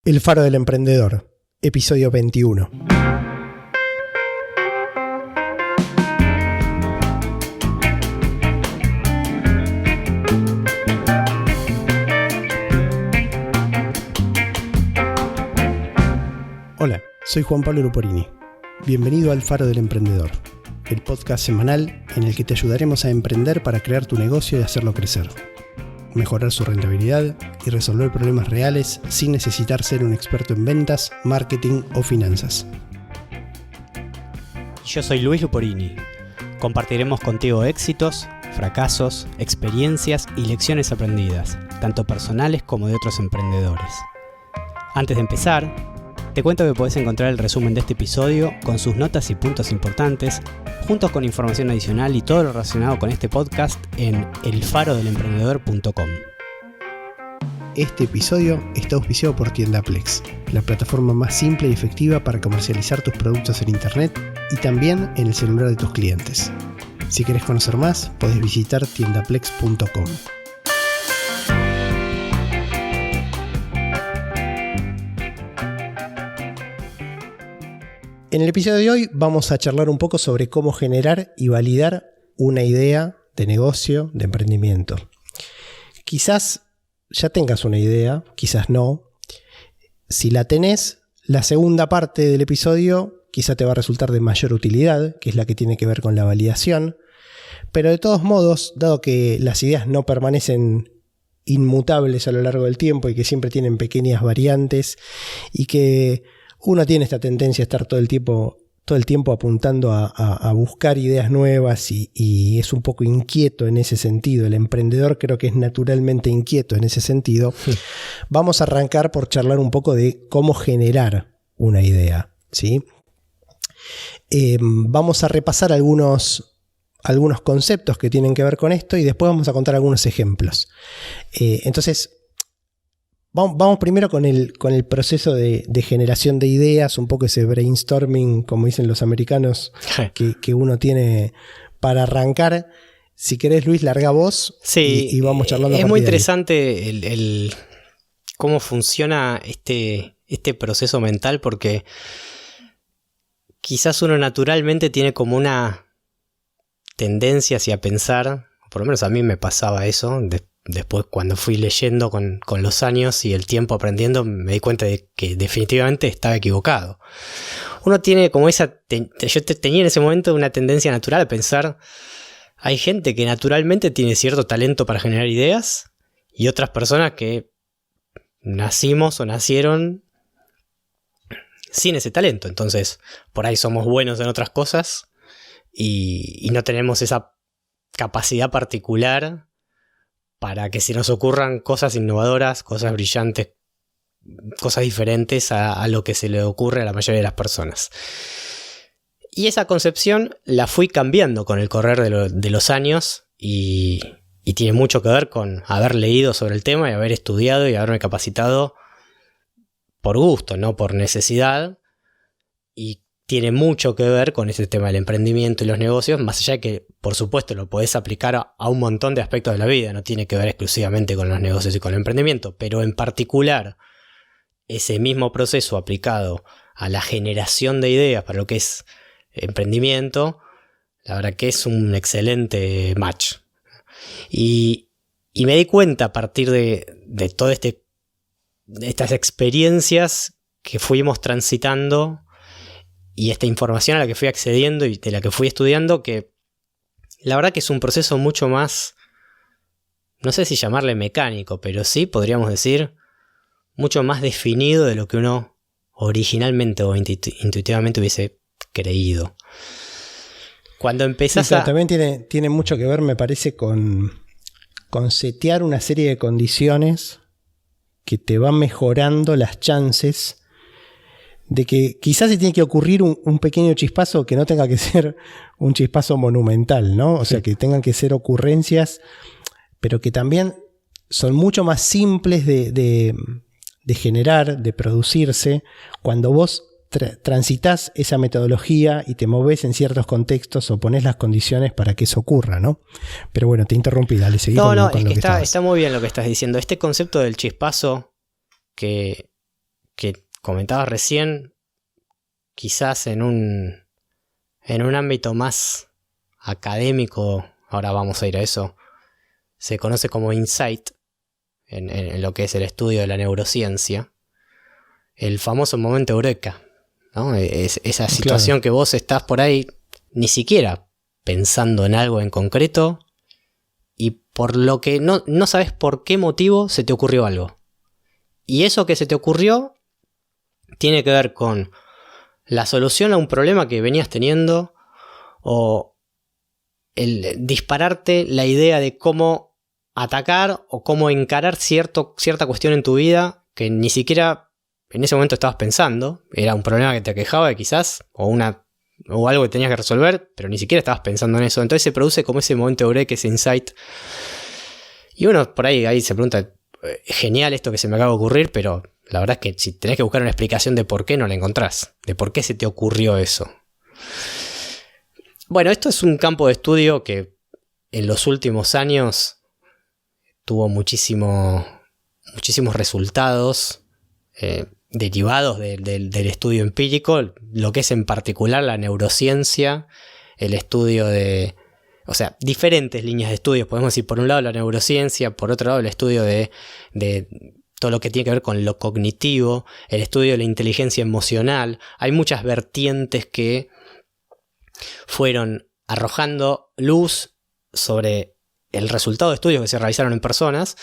El Faro del Emprendedor, episodio 21. Hola, soy Juan Pablo Luporini. Bienvenido al Faro del Emprendedor, el podcast semanal en el que te ayudaremos a emprender para crear tu negocio y hacerlo crecer, mejorar su rentabilidad y resolver problemas reales sin necesitar ser un experto en ventas, marketing o finanzas. Yo soy Luis Luporini. Compartiremos contigo éxitos, fracasos, experiencias y lecciones aprendidas, tanto personales como de otros emprendedores. Antes de empezar, te cuento que podés encontrar el resumen de este episodio con sus notas y puntos importantes, juntos con información adicional y todo lo relacionado con este podcast en elfarodelemprendedor.com. Este episodio está auspiciado por Tiendaplex, la plataforma más simple y efectiva para comercializar tus productos en internet y también en el celular de tus clientes. Si querés conocer más, podés visitar tiendaplex.com. En el episodio de hoy vamos a charlar un poco sobre cómo generar y validar una idea de negocio, de emprendimiento. Quizás ya tengas una idea, quizás no. Si la tenés, la segunda parte del episodio quizá te va a resultar de mayor utilidad, que es la que tiene que ver con la validación. Pero de todos modos, dado que las ideas no permanecen inmutables a lo largo del tiempo y que siempre tienen pequeñas variantes y que uno tiene esta tendencia a estar todo el tiempo apuntando a buscar ideas nuevas y es un poco inquieto en ese sentido. El emprendedor creo que es naturalmente inquieto en ese sentido. Sí. Vamos a arrancar por charlar un poco de cómo generar una idea, ¿sí? Vamos a repasar algunos conceptos que tienen que ver con esto y después vamos a contar algunos ejemplos. Entonces, vamos primero con el proceso de generación de ideas, un poco ese brainstorming, como dicen los americanos, que uno tiene para arrancar. Si querés, Luis, larga vos. Sí, y vamos charlando. Es muy interesante el cómo funciona este proceso mental, porque quizás uno naturalmente tiene como una tendencia hacia pensar, por lo menos a mí me pasaba eso. Después, cuando fui leyendo con los años y el tiempo aprendiendo, me di cuenta de que definitivamente estaba equivocado. Uno tiene como yo tenía en ese momento una tendencia natural a pensar, hay gente que naturalmente tiene cierto talento para generar ideas y otras personas que nacimos o nacieron sin ese talento. Entonces, por ahí somos buenos en otras cosas y no tenemos esa capacidad particular para que se nos ocurran cosas innovadoras, cosas brillantes, cosas diferentes a lo que se le ocurre a la mayoría de las personas. Y esa concepción la fui cambiando con el correr de los años y tiene mucho que ver con haber leído sobre el tema y haber estudiado y haberme capacitado por gusto, no por necesidad. Y tiene mucho que ver con ese tema del emprendimiento y los negocios, más allá de que, por supuesto, lo podés aplicar a un montón de aspectos de la vida, no tiene que ver exclusivamente con los negocios y con el emprendimiento, pero en particular, ese mismo proceso aplicado a la generación de ideas para lo que es emprendimiento, la verdad que es un excelente match. Y me di cuenta a partir de todas estas experiencias que fuimos transitando y esta información a la que fui accediendo y de la que fui estudiando, que la verdad que es un proceso mucho más, no sé si llamarle mecánico, pero sí podríamos decir mucho más definido de lo que uno originalmente o intuitivamente hubiese creído. Cuando empezás también tiene mucho que ver, me parece, con setear una serie de condiciones que te van mejorando las chances de que quizás se tiene que ocurrir un pequeño chispazo que no tenga que ser un chispazo monumental, ¿no? O sea, que tengan que ser ocurrencias, pero que también son mucho más simples de generar, de producirse, cuando vos transitas esa metodología y te moves en ciertos contextos o pones las condiciones para que eso ocurra, ¿no? Pero bueno, te interrumpí, dale, seguí con lo que está muy bien lo que estás diciendo. Este concepto del chispazo que comentabas recién, quizás en un ámbito más académico, ahora vamos a ir a eso, se conoce como insight, en lo que es el estudio de la neurociencia, el famoso momento eureka, ¿no? Es esa situación que vos estás por ahí ni siquiera pensando en algo en concreto y por lo que no sabes por qué motivo se te ocurrió algo. Y eso que se te ocurrió tiene que ver con la solución a un problema que venías teniendo o el dispararte la idea de cómo atacar o cómo encarar cierta cuestión en tu vida que ni siquiera en ese momento estabas pensando. Era un problema que te aquejaba quizás o algo que tenías que resolver, pero ni siquiera estabas pensando en eso. Entonces se produce como ese momento eureka, ese insight. Y uno por ahí se pregunta, genial esto que se me acaba de ocurrir, pero la verdad es que si tenés que buscar una explicación de por qué no la encontrás, de por qué se te ocurrió eso. Bueno, esto es un campo de estudio que en los últimos años tuvo muchísimos resultados derivados del estudio empírico, lo que es en particular la neurociencia, el estudio de... O sea, diferentes líneas de estudios. Podemos decir, por un lado la neurociencia, por otro lado el estudio de todo lo que tiene que ver con lo cognitivo, el estudio de la inteligencia emocional. Hay muchas vertientes que fueron arrojando luz sobre el resultado de estudios que se realizaron en personas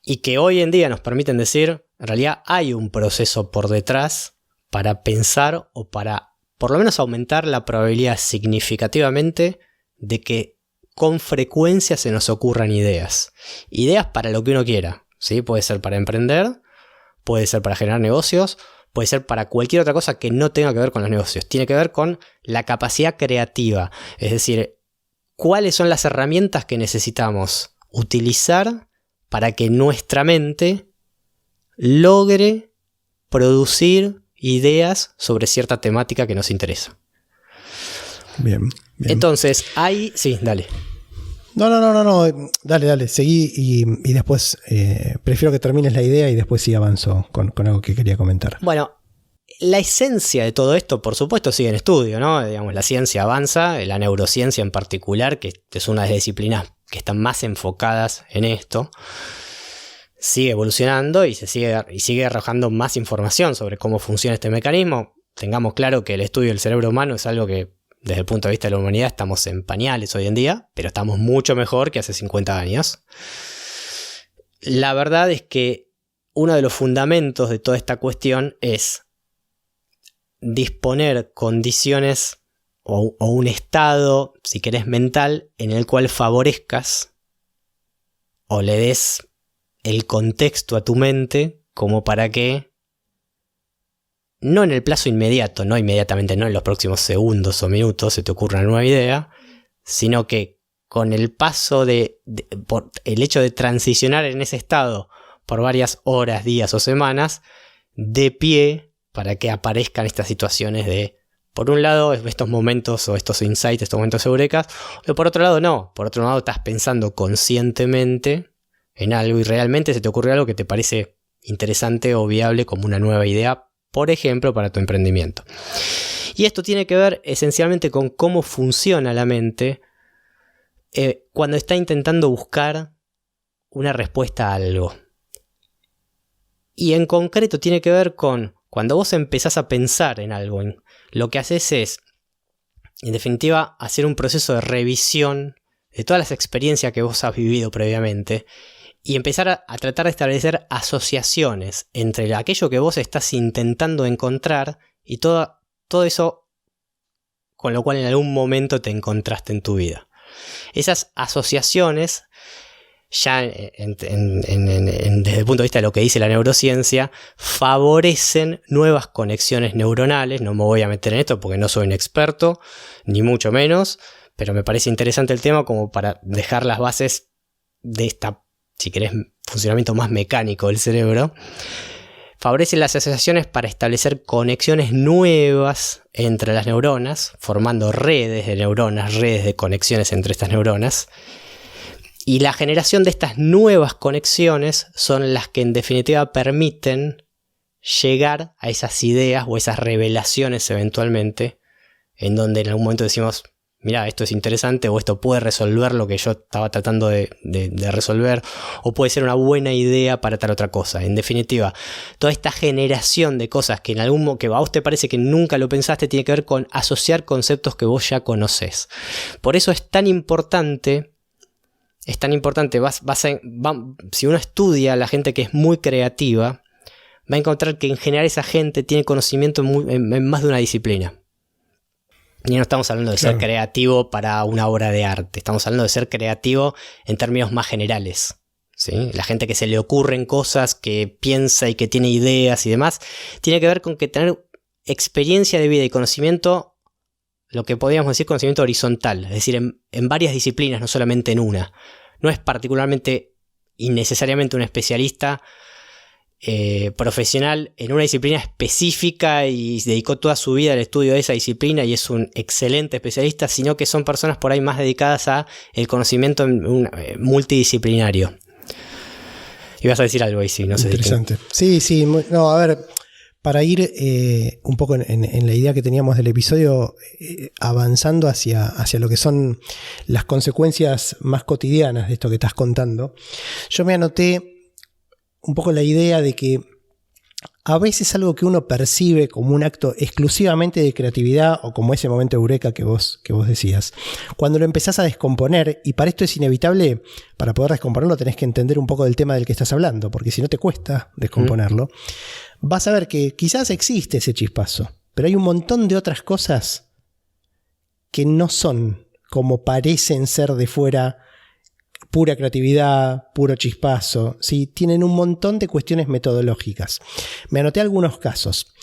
y que hoy en día nos permiten decir, en realidad hay un proceso por detrás para pensar o para por lo menos aumentar la probabilidad significativamente de que con frecuencia se nos ocurran ideas. Ideas para lo que uno quiera, ¿sí? Puede ser para emprender, puede ser para generar negocios, puede ser para cualquier otra cosa que no tenga que ver con los negocios. Tiene que ver con la capacidad creativa. Es decir, cuáles son las herramientas que necesitamos utilizar para que nuestra mente logre producir ideas sobre cierta temática que nos interesa. Bien. Entonces, ahí... Sí, dale. No. Dale. Seguí y después prefiero que termines la idea y después sí avanzo con algo que quería comentar. Bueno, la esencia de todo esto, por supuesto, sigue en estudio, ¿no? Digamos, la ciencia avanza, la neurociencia en particular, que es una de las disciplinas que están más enfocadas en esto, sigue evolucionando y sigue arrojando más información sobre cómo funciona este mecanismo. Tengamos claro que el estudio del cerebro humano es algo que desde el punto de vista de la humanidad estamos en pañales hoy en día, pero estamos mucho mejor que hace 50 años. La verdad es que uno de los fundamentos de toda esta cuestión es disponer condiciones o un estado, si querés, mental, en el cual favorezcas o le des el contexto a tu mente como para que no en el plazo inmediato, no inmediatamente, no en los próximos segundos o minutos se te ocurra una nueva idea, sino que con el paso por el hecho de transicionar en ese estado por varias horas, días o semanas, de pie para que aparezcan estas situaciones de, por un lado, estos momentos o estos insights, estos momentos eurekas, o por otro lado no, por otro lado estás pensando conscientemente en algo y realmente se te ocurre algo que te parece interesante o viable como una nueva idea, por ejemplo, para tu emprendimiento. Y esto tiene que ver esencialmente con cómo funciona la mente cuando está intentando buscar una respuesta a algo. Y en concreto tiene que ver con cuando vos empezás a pensar en algo, lo que haces es, en definitiva, hacer un proceso de revisión de todas las experiencias que vos has vivido previamente y empezar a tratar de establecer asociaciones entre aquello que vos estás intentando encontrar y todo eso con lo cual en algún momento te encontraste en tu vida. Esas asociaciones, ya desde el punto de vista de lo que dice la neurociencia, favorecen nuevas conexiones neuronales. No me voy a meter en esto porque no soy un experto, ni mucho menos, pero me parece interesante el tema como para dejar las bases de esta, si querés, funcionamiento más mecánico del cerebro. Favorecen las asociaciones para establecer conexiones nuevas entre las neuronas, formando redes de neuronas, redes de conexiones entre estas neuronas. Y la generación de estas nuevas conexiones son las que en definitiva permiten llegar a esas ideas o esas revelaciones eventualmente, en donde en algún momento decimos, mirá, esto es interesante, o esto puede resolver lo que yo estaba tratando de resolver, o puede ser una buena idea para tal otra cosa. En definitiva, toda esta generación de cosas que que a vos te parece que nunca lo pensaste, tiene que ver con asociar conceptos que vos ya conocés. Por eso es tan importante, si uno estudia a la gente que es muy creativa, va a encontrar que en general esa gente tiene conocimiento en más de una disciplina. Y no estamos hablando de ser creativo para una obra de arte, estamos hablando de ser creativo en términos más generales, ¿sí? La gente que se le ocurren cosas, que piensa y que tiene ideas y demás, tiene que ver con que tener experiencia de vida y conocimiento, lo que podríamos decir conocimiento horizontal, es decir, en varias disciplinas, no solamente en una. No es particularmente y necesariamente un especialista profesional en una disciplina específica y dedicó toda su vida al estudio de esa disciplina y es un excelente especialista, sino que son personas por ahí más dedicadas a el conocimiento multidisciplinario. Ibas a decir algo ahí, sí, no sé. Interesante. Sí, no, a ver, para ir un poco en la idea que teníamos del episodio, avanzando hacia lo que son las consecuencias más cotidianas de esto que estás contando, yo me anoté un poco la idea de que a veces algo que uno percibe como un acto exclusivamente de creatividad o como ese momento eureka que vos decías, cuando lo empezás a descomponer, y para esto es inevitable, para poder descomponerlo tenés que entender un poco del tema del que estás hablando, porque si no te cuesta descomponerlo, vas a ver que quizás existe ese chispazo, pero hay un montón de otras cosas que no son como parecen ser de fuera, pura creatividad, puro chispazo, ¿sí? Tienen un montón de cuestiones metodológicas. Me anoté algunos casos.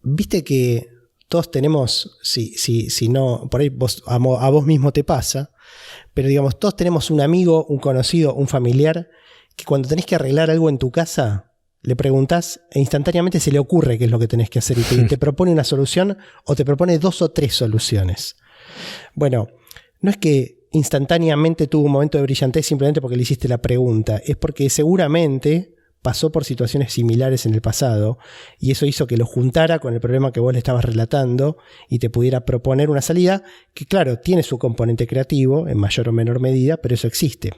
Viste que todos tenemos, si no, por ahí a vos mismo te pasa, pero digamos, todos tenemos un amigo, un conocido, un familiar, que cuando tenés que arreglar algo en tu casa, le preguntás e instantáneamente se le ocurre qué es lo que tenés que hacer y te propone una solución o te propone 2 o 3 soluciones. Bueno, no es que instantáneamente tuvo un momento de brillantez simplemente porque le hiciste la pregunta, es porque seguramente pasó por situaciones similares en el pasado y eso hizo que lo juntara con el problema que vos le estabas relatando y te pudiera proponer una salida que, claro, tiene su componente creativo en mayor o menor medida, pero eso existe.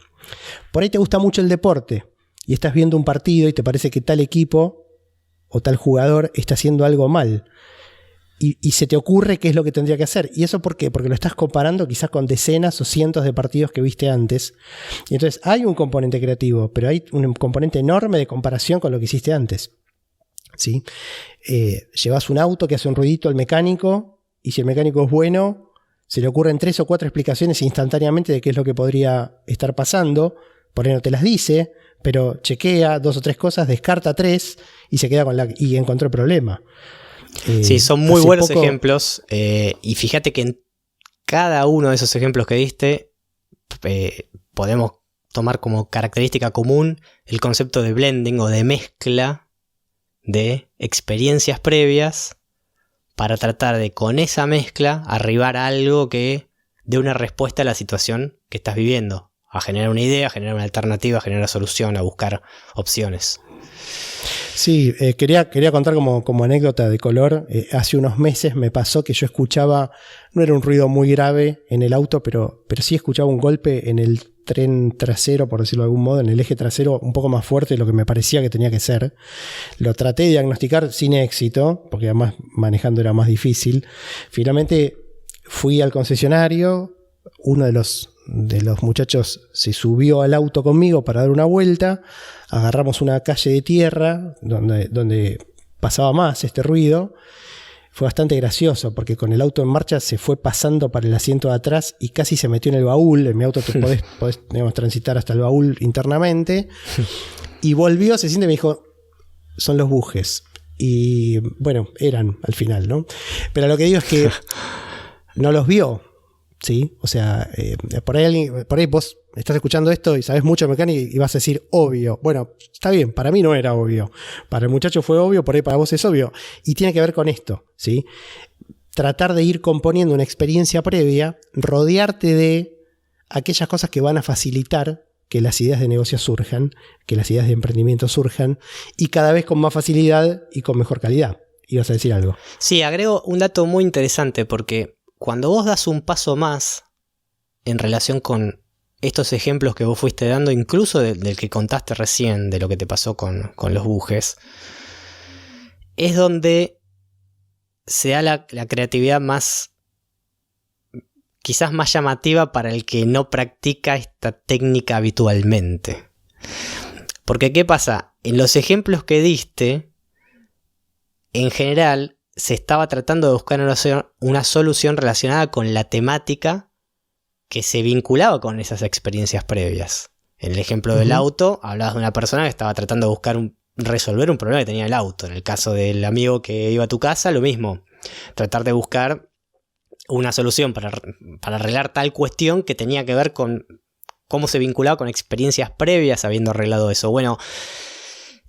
Por ahí te gusta mucho el deporte y estás viendo un partido y te parece que tal equipo o tal jugador está haciendo algo mal. Y se te ocurre qué es lo que tendría que hacer. ¿Y eso por qué? Porque lo estás comparando quizás con decenas o cientos de partidos que viste antes. Y entonces hay un componente creativo, pero hay un componente enorme de comparación con lo que hiciste antes. ¿Sí? Llevas un auto que hace un ruidito al mecánico y si el mecánico es bueno, se le ocurren 3 o 4 explicaciones instantáneamente de qué es lo que podría estar pasando. Por ahí no te las dice, pero chequea 2 o 3 cosas, descarta 3 y se queda y encontró el problema. Sí, son muy buenos ejemplos y fíjate que en cada uno de esos ejemplos que diste podemos tomar como característica común el concepto de blending o de mezcla de experiencias previas para tratar de con esa mezcla arribar a algo que dé una respuesta a la situación que estás viviendo, a generar una idea, a generar una alternativa, a generar una solución, a buscar opciones. Sí, quería contar como anécdota de color. Hace unos meses me pasó que yo escuchaba, no era un ruido muy grave en el auto, pero sí escuchaba un golpe en el tren trasero, por decirlo de algún modo, en el eje trasero un poco más fuerte de lo que me parecía que tenía que ser. Lo traté de diagnosticar sin éxito, porque además manejando era más difícil. Finalmente fui al concesionario, uno de los muchachos se subió al auto conmigo para dar una vuelta, agarramos una calle de tierra donde pasaba más este ruido. Fue bastante gracioso porque con el auto en marcha se fue pasando para el asiento de atrás y casi se metió en el baúl. En mi auto te podés digamos, transitar hasta el baúl internamente. Y volvió, se siente y me dijo, son los bujes. Y bueno, eran al final, ¿no? Pero lo que digo es que no los vio. ¿Sí? O sea, por ahí vos estás escuchando esto y sabés mucho de mecánica y vas a decir obvio. Bueno, está bien, para mí no era obvio. Para el muchacho fue obvio, por ahí para vos es obvio. Y tiene que ver con esto, ¿sí? Tratar de ir componiendo una experiencia previa, rodearte de aquellas cosas que van a facilitar que las ideas de negocio surjan, que las ideas de emprendimiento surjan, y cada vez con más facilidad y con mejor calidad. ¿Ibas a decir algo? Sí, agrego un dato muy interesante, porque cuando vos das un paso más en relación con estos ejemplos que vos fuiste dando, incluso del que contaste recién, de lo que te pasó con los bujes, es donde se da la creatividad más, quizás más llamativa para el que no practica esta técnica habitualmente. Porque ¿qué pasa? En los ejemplos que diste, en general se estaba tratando de buscar una solución relacionada con la temática que se vinculaba con esas experiencias previas. En el ejemplo del auto, hablabas de una persona que estaba tratando de buscar resolver un problema que tenía el auto. En el caso del amigo que iba a tu casa, lo mismo. Tratar de buscar una solución para arreglar tal cuestión que tenía que ver con cómo se vinculaba con experiencias previas habiendo arreglado eso. Bueno,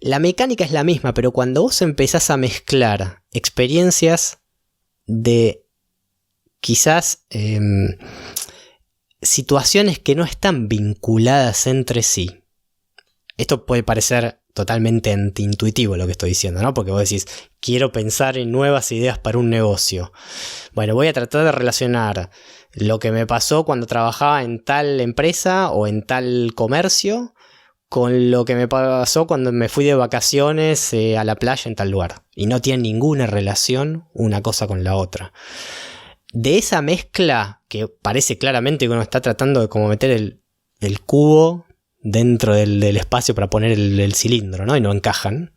la mecánica es la misma, pero cuando vos empezás a mezclar experiencias de quizás situaciones que no están vinculadas entre sí. Esto puede parecer totalmente antiintuitivo lo que estoy diciendo, ¿no? Porque vos decís, quiero pensar en nuevas ideas para un negocio. Bueno, voy a tratar de relacionar lo que me pasó cuando trabajaba en tal empresa o en tal comercio con lo que me pasó cuando me fui de vacaciones a la playa en tal lugar. Y no tiene ninguna relación una cosa con la otra. De esa mezcla, que parece claramente que uno está tratando de como meter el cubo dentro del espacio para poner el cilindro, ¿no? Y no encajan.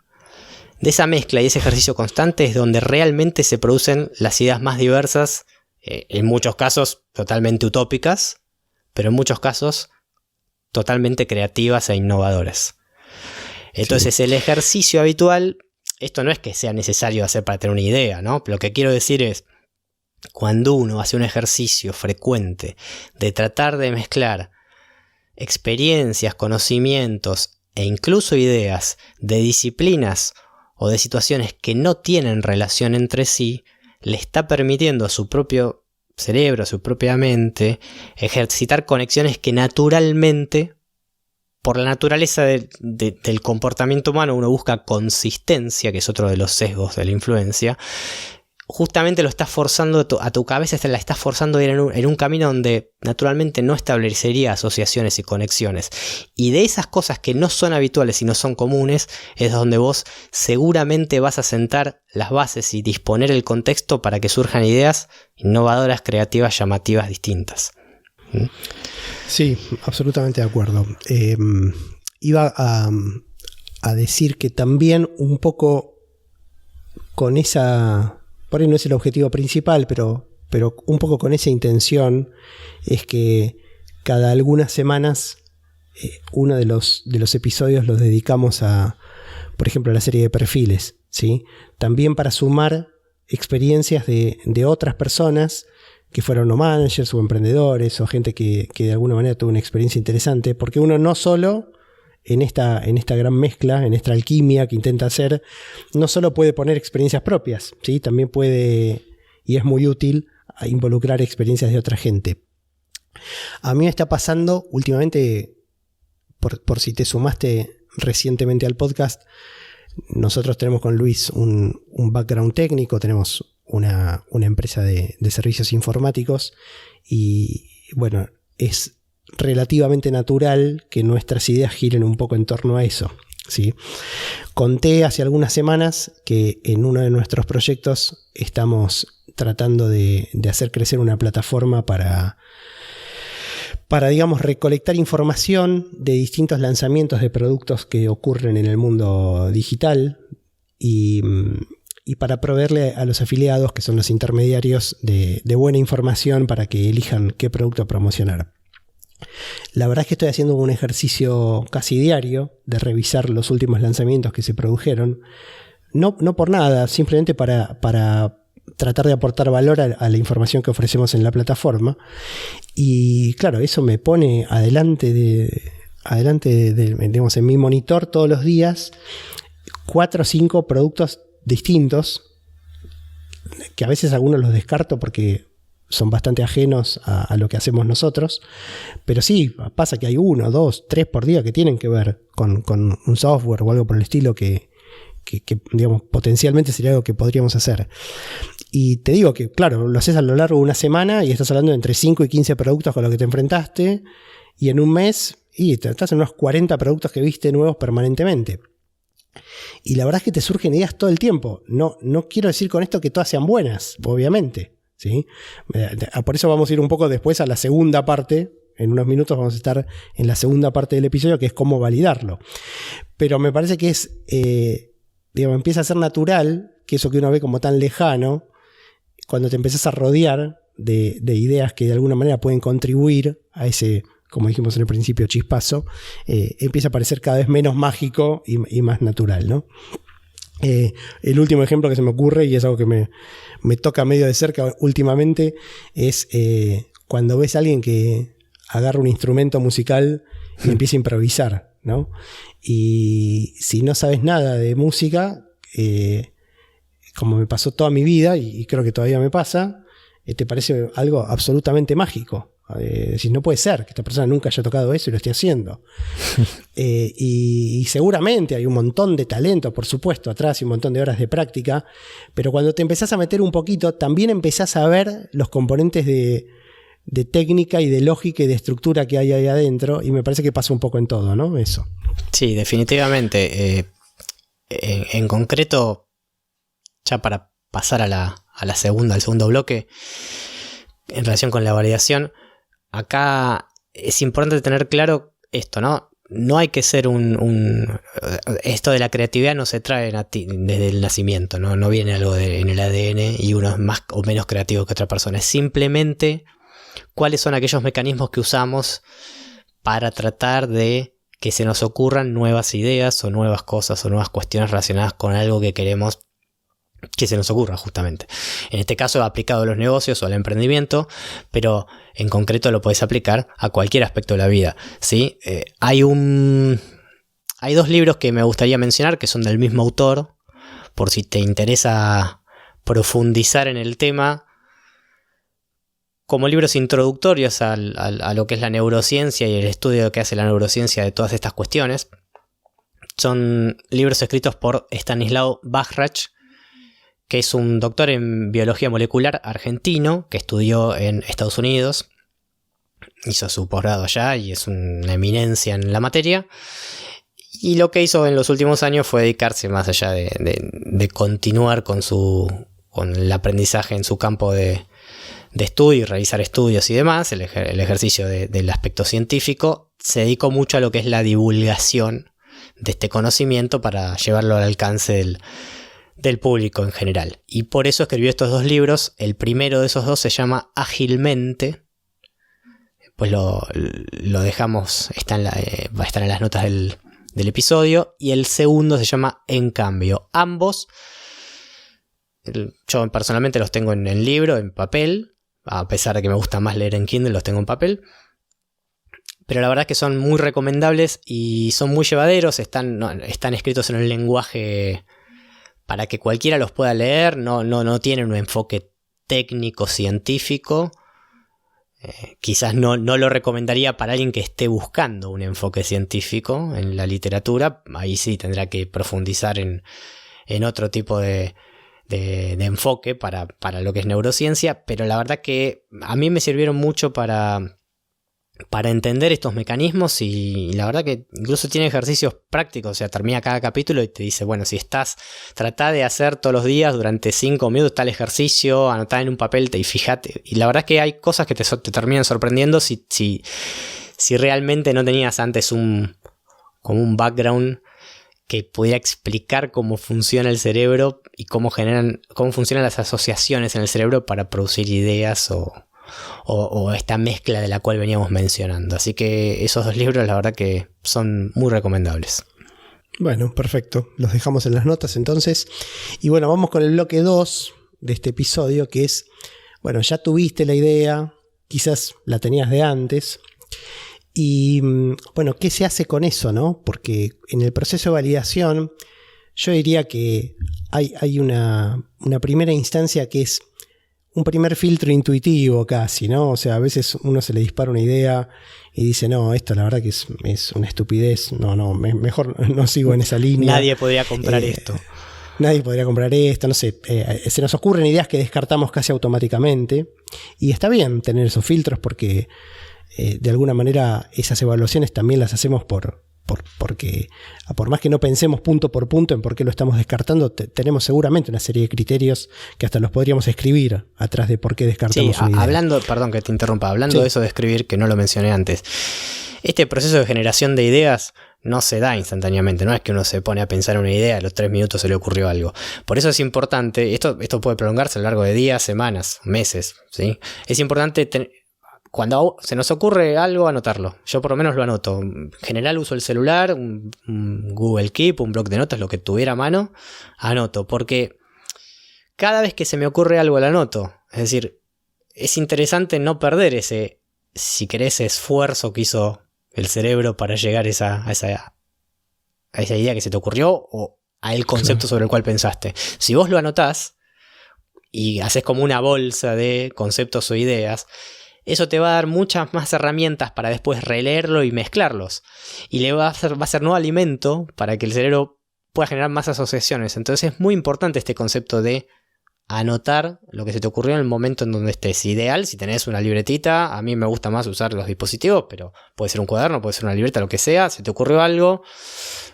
De esa mezcla y ese ejercicio constante es donde realmente se producen las ideas más diversas, en muchos casos totalmente utópicas, pero en muchos casos totalmente creativas e innovadoras. Entonces el ejercicio habitual, esto no es que sea necesario hacer para tener una idea, ¿no? Lo que quiero decir es, cuando uno hace un ejercicio frecuente de tratar de mezclar experiencias, conocimientos e incluso ideas de disciplinas o de situaciones que no tienen relación entre sí, le está permitiendo a su propio cerebro, a su propia mente, ejercitar conexiones que naturalmente, por la naturaleza del comportamiento humano, uno busca consistencia, que es otro de los sesgos de la influencia. Justamente lo estás forzando a tu cabeza, la estás forzando a ir en un camino donde naturalmente no establecería asociaciones y conexiones. Y de esas cosas que no son habituales y no son comunes, es donde vos seguramente vas a sentar las bases y disponer el contexto para que surjan ideas innovadoras, creativas, llamativas, distintas. Sí, absolutamente de acuerdo. Iba a decir que también un poco con esa... Por ahí no es el objetivo principal, pero un poco con esa intención es que cada algunas semanas uno de los episodios los dedicamos a, por ejemplo, a la serie de perfiles, ¿sí? También para sumar experiencias de otras personas que fueron o managers o emprendedores o gente que de alguna manera tuvo una experiencia interesante, porque uno no solo... En esta gran mezcla, en esta alquimia que intenta hacer, no solo puede poner experiencias propias, ¿sí? También puede, y es muy útil, involucrar experiencias de otra gente. A mí me está pasando últimamente, por si te sumaste recientemente al podcast, nosotros tenemos con Luis un background técnico, tenemos una empresa de servicios informáticos y bueno, es relativamente natural que nuestras ideas giren un poco en torno a eso, ¿sí? Conté hace algunas semanas que en uno de nuestros proyectos estamos tratando de hacer crecer una plataforma para digamos, recolectar información de distintos lanzamientos de productos que ocurren en el mundo digital y para proveerle a los afiliados, que son los intermediarios, de buena información para que elijan qué producto promocionar. La verdad es que estoy haciendo un ejercicio casi diario de revisar los últimos lanzamientos que se produjeron. No por nada, simplemente para tratar de aportar valor a la información que ofrecemos en la plataforma. Y claro, eso me pone adelante digamos, en mi monitor todos los días 4 o 5 productos distintos, que a veces algunos los descarto porque son bastante ajenos a lo que hacemos nosotros, pero sí, pasa que hay 1, 2, 3 por día que tienen que ver con un software o algo por el estilo que digamos, potencialmente sería algo que podríamos hacer. Y te digo que, claro, lo haces a lo largo de una semana y estás hablando de entre 5 y 15 productos con los que te enfrentaste, y en un mes estás en unos 40 productos que viste nuevos permanentemente. Y la verdad es que te surgen ideas todo el tiempo. No quiero decir con esto que todas sean buenas, obviamente, ¿sí? Por eso vamos a ir un poco después a la segunda parte. En unos minutos vamos a estar en la segunda parte del episodio, que es cómo validarlo. Pero me parece que es, empieza a ser natural que eso que uno ve como tan lejano, cuando te empezás a rodear de ideas que de alguna manera pueden contribuir a ese, como dijimos en el principio, chispazo, empieza a parecer cada vez menos mágico y más natural, ¿no? El último ejemplo que se me ocurre, y es algo que me toca medio de cerca últimamente, es cuando ves a alguien que agarra un instrumento musical y empieza a improvisar, ¿no? Y si no sabes nada de música, como me pasó toda mi vida, y creo que todavía me pasa, te parece algo absolutamente mágico. Decís, no puede ser que esta persona nunca haya tocado eso y lo esté haciendo. Y seguramente hay un montón de talento, por supuesto, atrás, y un montón de horas de práctica, pero cuando te empezás a meter un poquito, también empezás a ver los componentes de técnica y de lógica y de estructura que hay ahí adentro, y me parece que pasa un poco en todo, ¿no? Eso. Sí, definitivamente. En concreto, ya para pasar al segundo bloque, en relación con la validación, acá es importante tener claro esto, ¿no? No hay que ser esto de la creatividad no se trae desde el nacimiento, ¿no? No viene algo en el ADN y uno es más o menos creativo que otra persona. Es simplemente cuáles son aquellos mecanismos que usamos para tratar de que se nos ocurran nuevas ideas o nuevas cosas o nuevas cuestiones relacionadas con algo que queremos que se nos ocurra, justamente. En este caso aplicado a los negocios o al emprendimiento, pero en concreto lo podés aplicar a cualquier aspecto de la vida, ¿sí? Hay 2 libros que me gustaría mencionar que son del mismo autor, por si te interesa profundizar en el tema, como libros introductorios a lo que es la neurociencia y el estudio que hace la neurociencia de todas estas cuestiones. Son libros escritos por Stanislav Bajrach, que es un doctor en biología molecular argentino que estudió en Estados Unidos, hizo su posgrado allá y es una eminencia en la materia. Y lo que hizo en los últimos años fue dedicarse, más allá de continuar con el aprendizaje en su campo de estudio y realizar estudios y demás, el ejercicio del aspecto científico, se dedicó mucho a lo que es la divulgación de este conocimiento para llevarlo al alcance del público en general. Y por eso escribió estos 2 libros. El primero de esos 2 se llama Ágilmente. Pues lo dejamos, va a estar en las notas del episodio. Y el segundo se llama En Cambio. Ambos, yo personalmente los tengo en el libro, en papel. A pesar de que me gusta más leer en Kindle, los tengo en papel. Pero la verdad es que son muy recomendables y son muy llevaderos. Están escritos en un lenguaje para que cualquiera los pueda leer, no tienen un enfoque técnico científico. Quizás no lo recomendaría para alguien que esté buscando un enfoque científico en la literatura. Ahí sí tendrá que profundizar en otro tipo de enfoque para lo que es neurociencia. Pero la verdad que a mí me sirvieron mucho para entender estos mecanismos, y la verdad que incluso tiene ejercicios prácticos. O sea, termina cada capítulo y te dice, bueno, si tratá de hacer todos los días durante 5 minutos tal ejercicio, anotá en un papel y fíjate. Y la verdad que hay cosas que te terminan sorprendiendo si realmente no tenías antes como un background que pudiera explicar cómo funciona el cerebro y cómo funcionan las asociaciones en el cerebro para producir ideas o esta mezcla de la cual veníamos mencionando. Así que esos 2 libros la verdad que son muy recomendables. Bueno, perfecto. Los dejamos en las notas entonces. Y bueno, vamos con el bloque 2 de este episodio, que es, bueno, ya tuviste la idea, quizás la tenías de antes. Y bueno, ¿qué se hace con eso, no? Porque en el proceso de validación yo diría que hay una primera instancia que es un primer filtro intuitivo casi, ¿no? O sea, a veces uno se le dispara una idea y dice, no, esto la verdad que es una estupidez, mejor no sigo en esa línea. Nadie podría comprar esto. Nadie podría comprar esto, no sé, se nos ocurren ideas que descartamos casi automáticamente y está bien tener esos filtros porque de alguna manera esas evaluaciones también las hacemos porque por más que no pensemos punto por punto en por qué lo estamos descartando, tenemos seguramente una serie de criterios que hasta los podríamos escribir atrás de por qué descartamos una idea. Hablando, perdón que te interrumpa, hablando de eso de escribir, que no lo mencioné antes, este proceso de generación de ideas no se da instantáneamente, no es que uno se pone a pensar en una idea y a los 3 minutos se le ocurrió algo. Por eso es importante, esto puede prolongarse a lo largo de días, semanas, meses, ¿sí? Es importante cuando se nos ocurre algo, anotarlo. Yo por lo menos lo anoto. En general uso el celular, un Google Keep, un bloc de notas, lo que tuviera a mano, anoto. Porque cada vez que se me ocurre algo, lo anoto. Es decir, es interesante no perder ese, si querés, esfuerzo que hizo el cerebro para llegar a esa idea que se te ocurrió o al concepto sobre el cual pensaste. Si vos lo anotás y haces como una bolsa de conceptos o ideas, eso te va a dar muchas más herramientas para después releerlo y mezclarlos. Y le va a ser nuevo alimento para que el cerebro pueda generar más asociaciones. Entonces es muy importante este concepto de anotar lo que se te ocurrió en el momento en donde estés. Ideal, si tenés una libretita, a mí me gusta más usar los dispositivos, pero puede ser un cuaderno, puede ser una libreta, lo que sea. Se te ocurrió algo,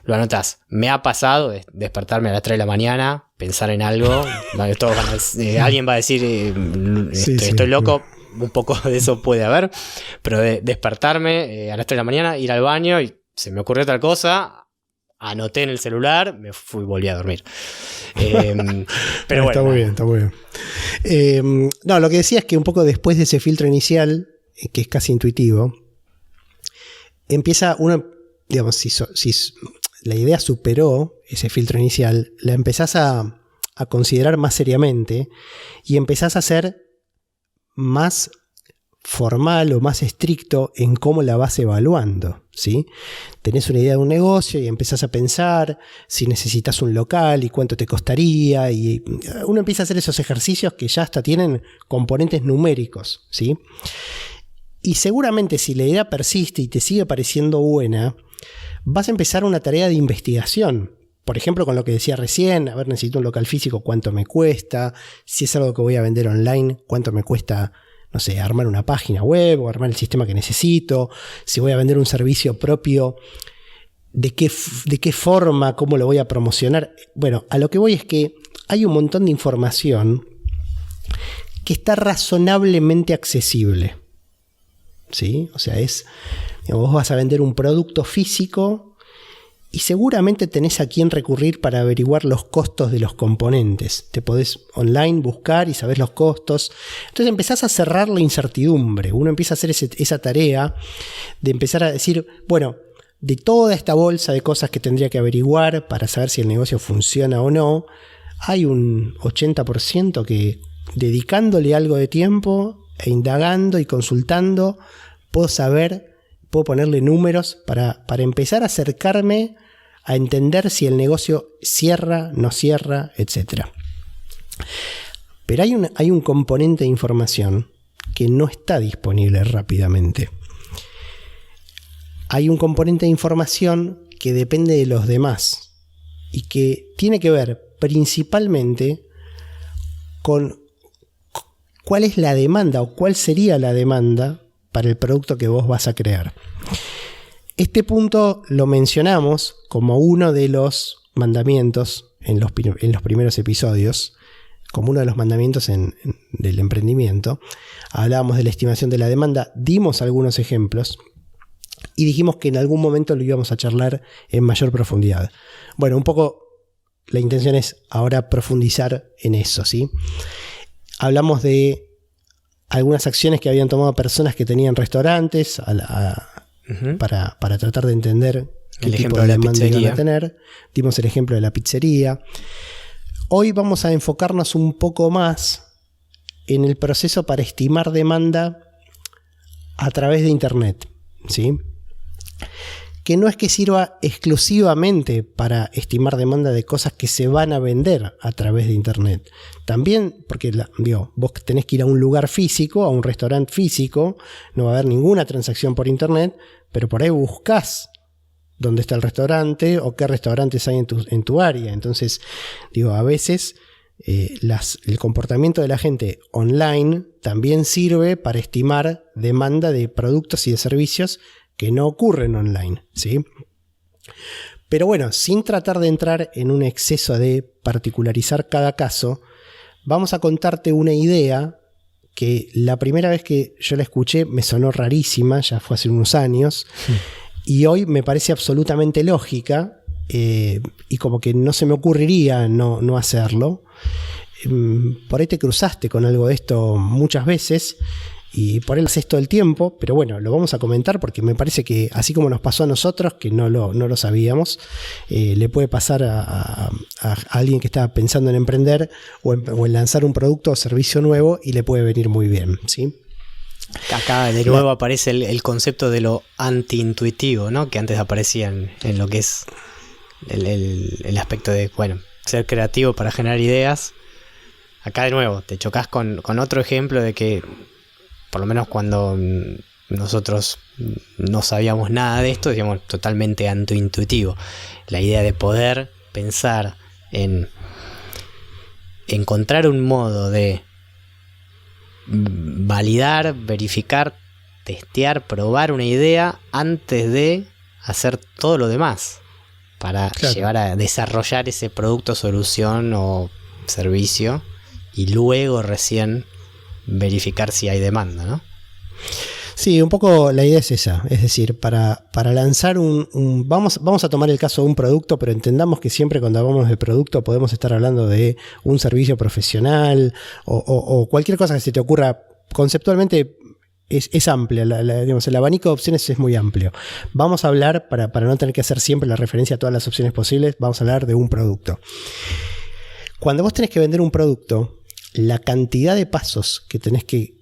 lo anotás. Me ha pasado de despertarme a las 3 de la mañana, pensar en algo. Alguien va a decir, estoy loco. Un poco de eso puede haber, pero de despertarme a las 3 de la mañana, ir al baño y se me ocurrió tal cosa, anoté en el celular, me fui y volví a dormir. Pero bueno. Está muy bien. Lo que decía es que un poco después de ese filtro inicial, que es casi intuitivo, empieza uno, digamos, si la idea superó ese filtro inicial, la empezás a considerar más seriamente y empezás a hacer más formal o más estricto en cómo la vas evaluando, ¿sí? Tenés una idea de un negocio y empezás a pensar si necesitas un local y cuánto te costaría, y uno empieza a hacer esos ejercicios que ya hasta tienen componentes numéricos, ¿sí? Y seguramente si la idea persiste y te sigue pareciendo buena, vas a empezar una tarea de investigación. Por ejemplo, con lo que decía recién, a ver, necesito un local físico, ¿cuánto me cuesta? Si es algo que voy a vender online, ¿cuánto me cuesta, no sé, armar una página web o armar el sistema que necesito? Si voy a vender un servicio propio, ¿de qué forma? ¿Cómo lo voy a promocionar? Bueno, a lo que voy es que hay un montón de información que está razonablemente accesible, ¿sí? O sea, vos vas a vender un producto físico y seguramente tenés a quién recurrir para averiguar los costos de los componentes. Te podés online buscar y sabés los costos. Entonces empezás a cerrar la incertidumbre. Uno empieza a hacer esa tarea de empezar a decir, bueno, de toda esta bolsa de cosas que tendría que averiguar para saber si el negocio funciona o no, hay un 80% que dedicándole algo de tiempo e indagando y consultando, puedo ponerle números para empezar a acercarme a entender si el negocio cierra, no cierra, etc. Pero hay un componente de información que no está disponible rápidamente. Hay un componente de información que depende de los demás y que tiene que ver principalmente con cuál es la demanda o cuál sería la demanda para el producto que vos vas a crear. Este punto lo mencionamos como uno de los mandamientos en los primeros episodios, como uno de los mandamientos del emprendimiento. Hablábamos de la estimación de la demanda, dimos algunos ejemplos y dijimos que en algún momento lo íbamos a charlar en mayor profundidad. Bueno, un poco la intención es ahora profundizar en eso, ¿sí? Hablamos de algunas acciones que habían tomado personas que tenían restaurantes para tratar de entender qué tipo de demanda iban a tener. Dimos el ejemplo de la pizzería. Hoy vamos a enfocarnos un poco más en el proceso para estimar demanda a través de Internet, ¿sí? que no es que sirva exclusivamente para estimar demanda de cosas que se van a vender a través de Internet. También, porque vos tenés que ir a un lugar físico, a un restaurante físico, no va a haber ninguna transacción por Internet, pero por ahí buscás dónde está el restaurante o qué restaurantes hay en tu área. Entonces, a veces el comportamiento de la gente online también sirve para estimar demanda de productos y de servicios que no ocurren online, ¿sí? Pero bueno, sin tratar de entrar en un exceso de particularizar cada caso, vamos a contarte una idea que la primera vez que yo la escuché me sonó rarísima, ya fue hace unos años, y hoy me parece absolutamente lógica, y como que no se me ocurriría no hacerlo. Por ahí te cruzaste con algo de esto muchas veces, y por él haces todo el tiempo, pero bueno, lo vamos a comentar porque me parece que así como nos pasó a nosotros, que no lo sabíamos, le puede pasar a alguien que está pensando en emprender o en lanzar un producto o servicio nuevo y le puede venir muy bien, ¿sí? Acá de nuevo aparece el concepto de lo anti-intuitivo, ¿no? Que antes aparecía en lo que es el aspecto de, ser creativo para generar ideas. Acá de nuevo te chocas con otro ejemplo de que por lo menos cuando nosotros no sabíamos nada de esto, digamos, totalmente antiintuitivo. La idea de poder pensar en encontrar un modo de validar, verificar, testear, probar una idea antes de hacer todo lo demás para llevar a desarrollar ese producto, solución o servicio y luego recién verificar si hay demanda, ¿no? Sí, un poco la idea es esa, es decir, para lanzar vamos a tomar el caso de un producto, pero entendamos que siempre cuando hablamos de producto podemos estar hablando de un servicio profesional o cualquier cosa que se te ocurra. Conceptualmente es amplia, digamos, el abanico de opciones es muy amplio. Vamos a hablar, para no tener que hacer siempre la referencia a todas las opciones posibles, vamos a hablar de un producto. Cuando vos tenés que vender un producto, la cantidad de pasos que tenés que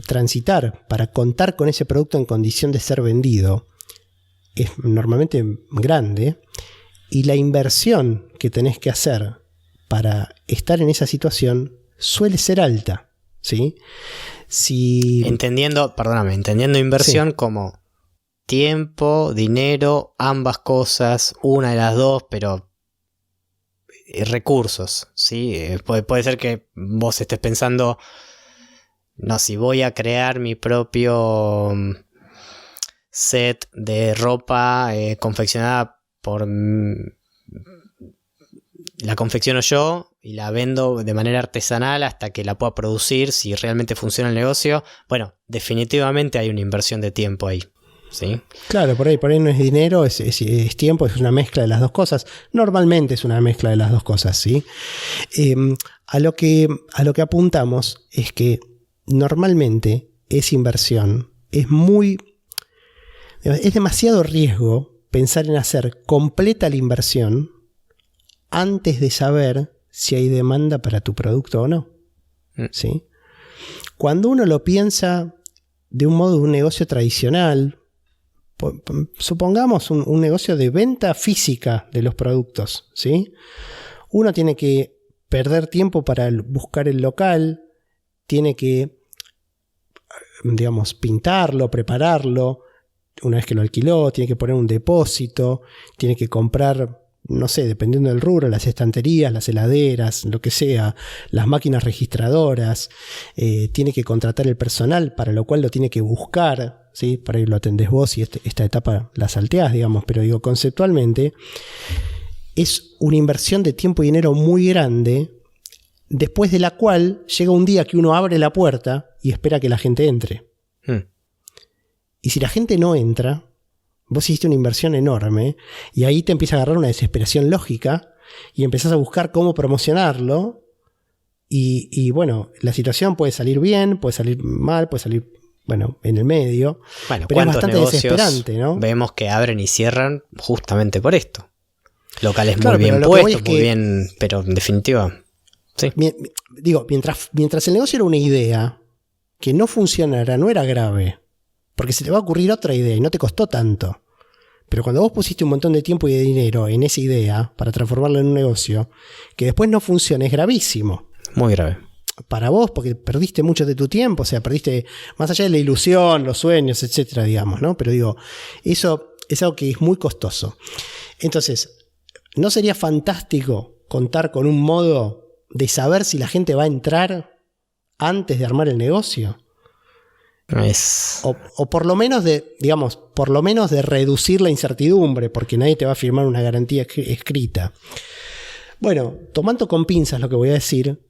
transitar para contar con ese producto en condición de ser vendido es normalmente grande, y la inversión que tenés que hacer para estar en esa situación suele ser alta, ¿sí? Entendiendo inversión como tiempo, dinero, ambas cosas, una de las dos, pero recursos, ¿sí? Puede ser que vos estés pensando, no, si voy a crear mi propio set de ropa confeccionada por... La confecciono yo y la vendo de manera artesanal hasta que la pueda producir, si realmente funciona el negocio. Bueno, definitivamente hay una inversión de tiempo ahí, ¿sí? Claro, por ahí no es dinero, es tiempo, es una mezcla de las dos cosas. Normalmente es una mezcla de las dos cosas, ¿sí? A lo que apuntamos es que normalmente esa inversión es demasiado riesgo pensar en hacer completa la inversión antes de saber si hay demanda para tu producto o no, ¿sí? Cuando uno lo piensa de un modo de un negocio tradicional, supongamos un negocio de venta física de los productos, ¿sí? Uno tiene que perder tiempo para buscar el local, tiene que, digamos, pintarlo, prepararlo. Una vez que lo alquiló, tiene que poner un depósito, tiene que comprar, no sé, dependiendo del rubro, las estanterías, las heladeras, lo que sea, las máquinas registradoras, tiene que contratar el personal, para lo cual lo tiene que buscar, ¿sí? Para ahí lo atendés vos y esta etapa la salteás, digamos, pero digo, conceptualmente es una inversión de tiempo y dinero muy grande, después de la cual llega un día que uno abre la puerta y espera que la gente entre. Y si la gente no entra, vos hiciste una inversión enorme y ahí te empieza a agarrar una desesperación lógica y empezás a buscar cómo promocionarlo y bueno, la situación puede salir bien, puede salir mal, puede salir, bueno, en el medio, bueno, pero es bastante desesperante, ¿no? Vemos que abren y cierran justamente por esto. Locales muy bien puestos, muy bien, pero en definitiva, sí. Digo, mientras el negocio era una idea, que no funcionara no era grave. Porque se te va a ocurrir otra idea y no te costó tanto. Pero cuando vos pusiste un montón de tiempo y de dinero en esa idea para transformarla en un negocio, que después no funcione, es gravísimo. Muy grave. Para vos, porque perdiste mucho de tu tiempo, o sea, perdiste más allá de la ilusión, los sueños, etcétera, digamos, ¿no? Pero digo, eso es algo que es muy costoso. Entonces, ¿no sería fantástico contar con un modo de saber si la gente va a entrar antes de armar el negocio? O por lo menos de reducir la incertidumbre, porque nadie te va a firmar una garantía escrita. Bueno, tomando con pinzas lo que voy a decir,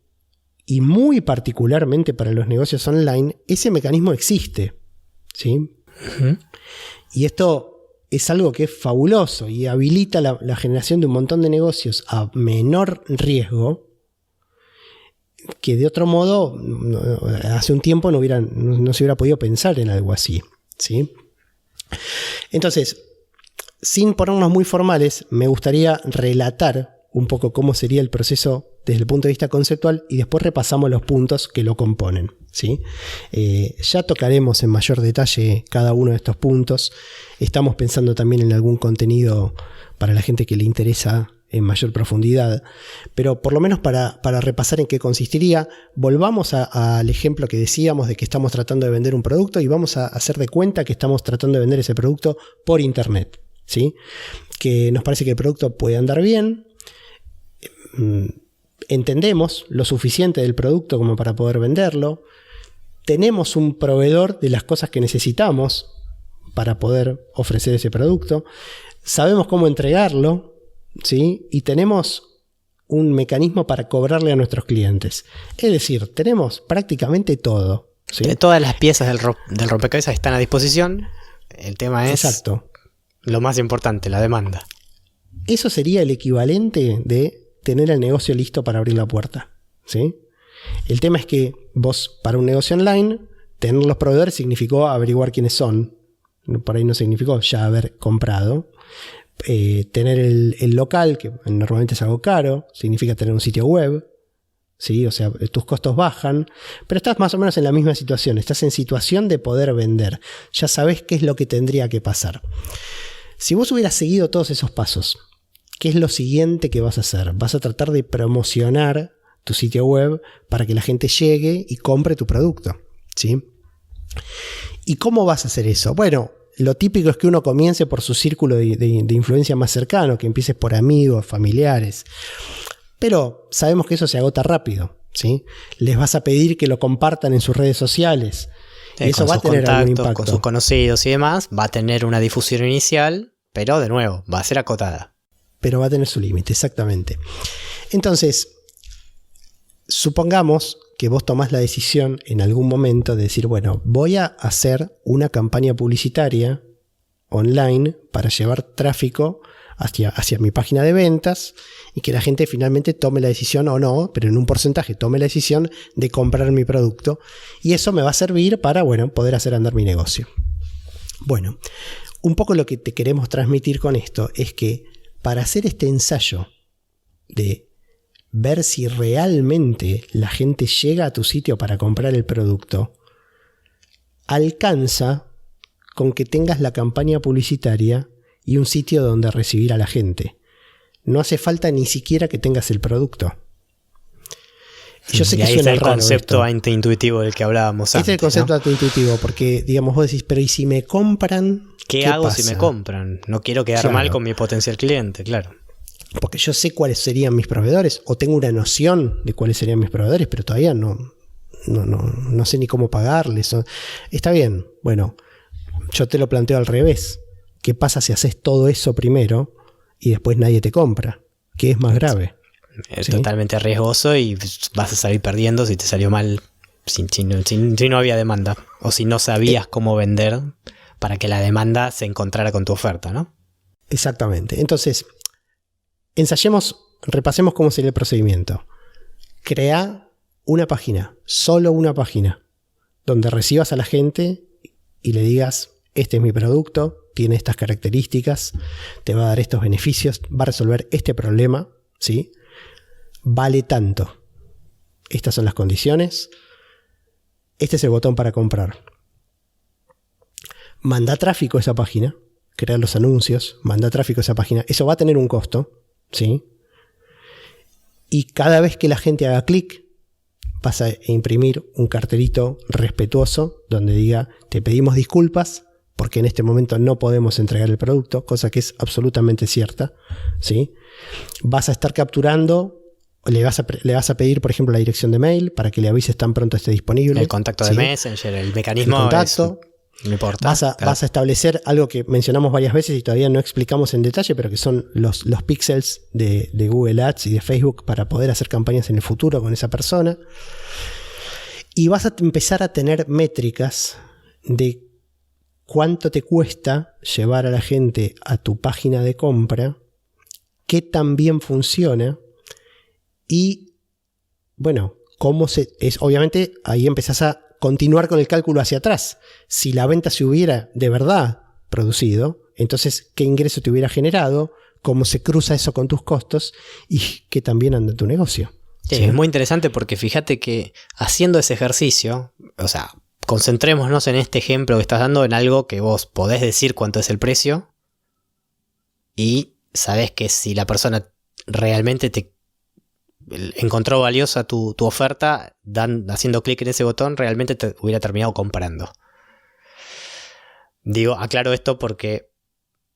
y muy particularmente para los negocios online, ese mecanismo existe, ¿sí? Uh-huh. Y esto es algo que es fabuloso y habilita la generación de un montón de negocios a menor riesgo, que de otro modo hace un tiempo no se hubiera podido pensar en algo así, ¿sí? Entonces, sin ponernos muy formales, me gustaría relatar un poco cómo sería el proceso desde el punto de vista conceptual y después repasamos los puntos que lo componen, ¿sí? Ya tocaremos en mayor detalle cada uno de estos puntos. Estamos pensando también en algún contenido para la gente que le interesa en mayor profundidad, pero por lo menos para repasar en qué consistiría, volvamos al ejemplo que decíamos de que estamos tratando de vender un producto y vamos a hacer de cuenta que estamos tratando de vender ese producto por internet, ¿sí? Que nos parece que el producto puede andar bien, entendemos lo suficiente del producto como para poder venderlo, tenemos un proveedor de las cosas que necesitamos para poder ofrecer ese producto, sabemos cómo entregarlo, ¿sí? Y tenemos un mecanismo para cobrarle a nuestros clientes. Es decir, tenemos prácticamente todo, ¿sí? Todas las piezas del rompecabezas están a disposición. El tema es exacto, lo más importante, la demanda. Eso sería el equivalente de tener el negocio listo para abrir la puerta, ¿sí? El tema es que vos, para un negocio online, tener los proveedores significó averiguar quiénes son. Por ahí no significó ya haber comprado. Tener el local, que normalmente es algo caro, significa tener un sitio web, ¿sí? O sea, tus costos bajan, pero estás más o menos en la misma situación, estás en situación de poder vender, ya sabes qué es lo que tendría que pasar. Si vos hubieras seguido todos esos pasos, ¿qué es lo siguiente que vas a hacer? Vas a tratar de promocionar tu sitio web para que la gente llegue y compre tu producto, ¿sí? ¿Y cómo vas a hacer eso? Bueno, lo típico es que uno comience por su círculo de influencia más cercano, que empieces por amigos, familiares. Pero sabemos que eso se agota rápido, ¿sí? Les vas a pedir que lo compartan en sus redes sociales. Y eso va a tener algún impacto. Con sus conocidos y demás, va a tener una difusión inicial, pero de nuevo, va a ser acotada. Pero va a tener su límite, exactamente. Entonces, supongamos que vos tomás la decisión en algún momento de decir, bueno, voy a hacer una campaña publicitaria online para llevar tráfico hacia mi página de ventas y que la gente finalmente tome la decisión o no, pero en un porcentaje tome la decisión de comprar mi producto y eso me va a servir para, bueno, poder hacer andar mi negocio. Bueno, un poco lo que te queremos transmitir con esto es que para hacer este ensayo de ver si realmente la gente llega a tu sitio para comprar el producto, alcanza con que tengas la campaña publicitaria y un sitio donde recibir a la gente. No hace falta ni siquiera que tengas el producto. Yo sé que ahí suena está el raro concepto esto. Antiintuitivo del que hablábamos antes. Este es el concepto, ¿no? Antiintuitivo, porque digamos vos decís, pero ¿y si me compran? ¿Qué hago pasa? Si me compran? No quiero quedar mal con mi potencial cliente, claro. Porque yo sé cuáles serían mis proveedores, o tengo una noción de cuáles serían mis proveedores, pero todavía no sé ni cómo pagarles. Está bien, bueno, yo te lo planteo al revés. ¿Qué pasa si haces todo eso primero y después nadie te compra? ¿Qué es más grave? Es ¿sí? Totalmente riesgoso y vas a salir perdiendo si te salió mal, si no había demanda, o si no sabías cómo vender para que la demanda se encontrara con tu oferta, ¿no? Exactamente. Entonces, repasemos cómo sería el procedimiento. Crea una página, solo una página, donde recibas a la gente y le digas, este es mi producto, tiene estas características, te va a dar estos beneficios, va a resolver este problema, ¿sí? Vale tanto. Estas son las condiciones. Este es el botón para comprar. Manda tráfico a esa página, crear los anuncios, mandar tráfico a esa página. Eso va a tener un costo, ¿sí? Y cada vez que la gente haga clic, vas a imprimir un cartelito respetuoso donde diga: te pedimos disculpas porque en este momento no podemos entregar el producto, cosa que es absolutamente cierta, ¿sí? Vas a estar capturando, le vas a pedir, por ejemplo, la dirección de mail para que le avises tan pronto esté disponible. El contacto de Messenger, el mecanismo. El contacto. No importa. Vas a establecer algo que mencionamos varias veces y todavía no explicamos en detalle, pero que son los píxeles de Google Ads y de Facebook para poder hacer campañas en el futuro con esa persona. Y vas a empezar a tener métricas de cuánto te cuesta llevar a la gente a tu página de compra, qué tan bien funciona y, bueno, obviamente ahí empezás a continuar con el cálculo hacia atrás. Si la venta se hubiera de verdad producido, entonces qué ingreso te hubiera generado, cómo se cruza eso con tus costos y qué tan bien anda tu negocio. Sí, es muy interesante porque fíjate que haciendo ese ejercicio, o sea, concentrémonos en este ejemplo que estás dando en algo que vos podés decir cuánto es el precio y sabés que si la persona realmente te encontró valiosa tu oferta, haciendo clic en ese botón, realmente te hubiera terminado comprando. Aclaro esto porque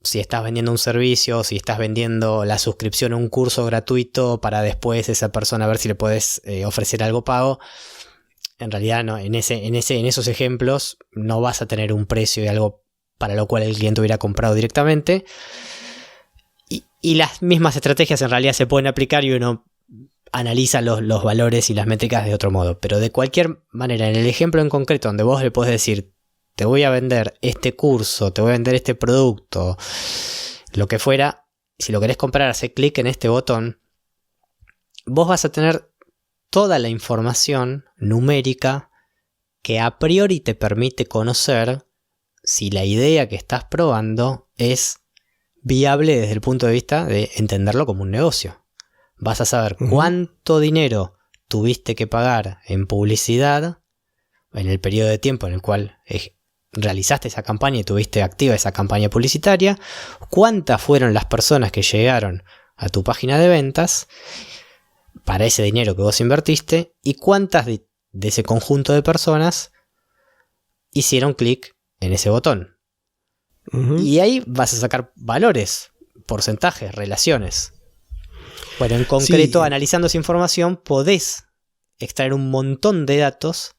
si estás vendiendo un servicio, si estás vendiendo la suscripción a un curso gratuito para después esa persona ver si le puedes ofrecer algo pago, en realidad no, en esos ejemplos no vas a tener un precio de algo para lo cual el cliente hubiera comprado directamente. Y las mismas estrategias en realidad se pueden aplicar y uno analiza los valores y las métricas de otro modo. Pero de cualquier manera, en el ejemplo en concreto donde vos le podés decir: te voy a vender este curso, te voy a vender este producto, lo que fuera, si lo querés comprar, hace clic en este botón, vos vas a tener toda la información numérica que a priori te permite conocer si la idea que estás probando es viable desde el punto de vista de entenderlo como un negocio. Vas a saber cuánto dinero tuviste que pagar en publicidad en el periodo de tiempo en el cual realizaste esa campaña y tuviste activa esa campaña publicitaria, cuántas fueron las personas que llegaron a tu página de ventas para ese dinero que vos invertiste y cuántas de ese conjunto de personas hicieron clic en ese botón. Y ahí vas a sacar valores, porcentajes, relaciones. Bueno, en concreto, sí, analizando esa información podés extraer un montón de datos